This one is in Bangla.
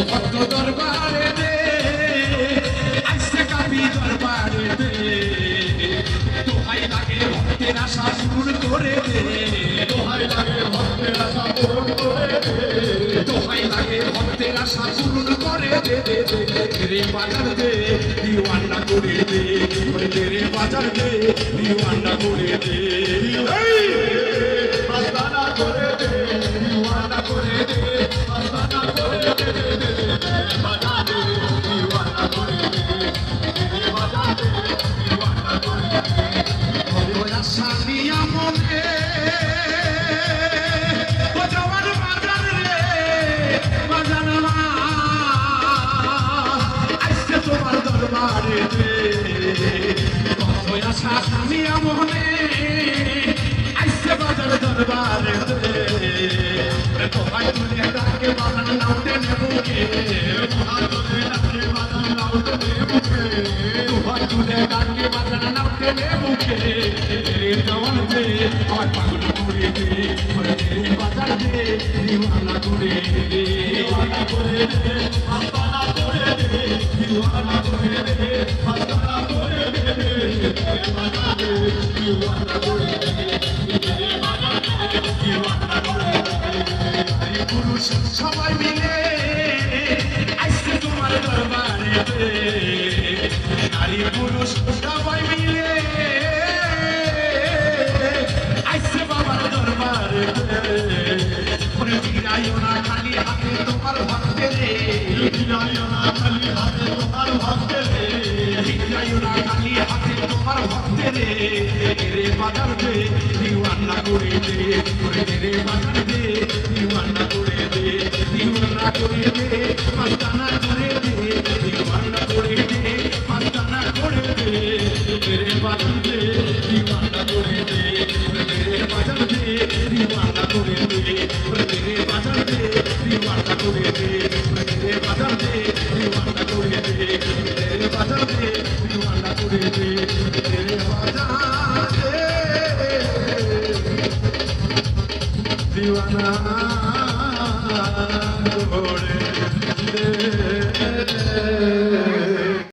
ভক্ত দরবারে দে আইসে কাবি দরবারে দে দোহাই লাগে ভক্তের আশা পূরণ করে দে দোহাই লাগে ভক্তের আশা পূরণ করে দে দোহাই লাগে ভক্তের আশা পূরণ করে দে রে বাজার দে দিওয়ানা করে দে রে বাজার দে দিওয়ানা করে দে আস্তানা করে দে দিওয়ানা করে দে আস্তানা করে দে বাজার দে দিওয়ানা করে দে বাজার দে দিওয়ানা করে দে ভগবান সানিয়া মনে ও জওয়ান বাজার রে বাজার মা আইসে তোমার দরবারে দে ভগবান সানিয়া মনে আইসে বাজার দরবারে দে তোহাই তুলে ডাকে বাজার নাউতে নেবুকে তোহাই তুলে ডাকে বাজার নাউতে নেবুকে তোহাই তুলে ডাকে বাজার নাউতে নেবুকে রে জওয়ান দে আমার পাগল করে দে রে বাজার দে দিওয়ানা করে দে দিওয়ানা করে দে আস্তানা করে দে দিওয়ানা করে দে আস্তানা করে দে বাজার দে দিওয়ানা করে দে বাজার দে দিওয়ানা করে দে পুরুষ সবাই মিলে আইসে তোমার দরবারে দে নারী পুরুষ সবাই মিলে আইসে বাবার দরবারে দে ফিরাইও না খালি হাতে তোমার ভক্তে রে ফিরাইও না খালি হাতে তোমার ভক্তে রে ফিরাইও না খালি হাতে তোমার ভক্তে রে রে বাজার দে দিওয়ানা করে দে রে বাজার দে দিওয়ানা করে দে দিওয়ানা করে দে মাস্তানা করে দে দিওয়ানা করে দে মাস্তানা করে দে রে বাজার দে দিওয়ানা করে দে রে বাজার দে দিওয়ানা করে দে রে বাজার দে দিওয়ানা করে দে রে বাজার দে দিওয়ানা করে দে রে বাজার দে দিওয়ানা করে দে রে বাজার দে দিওয়ানা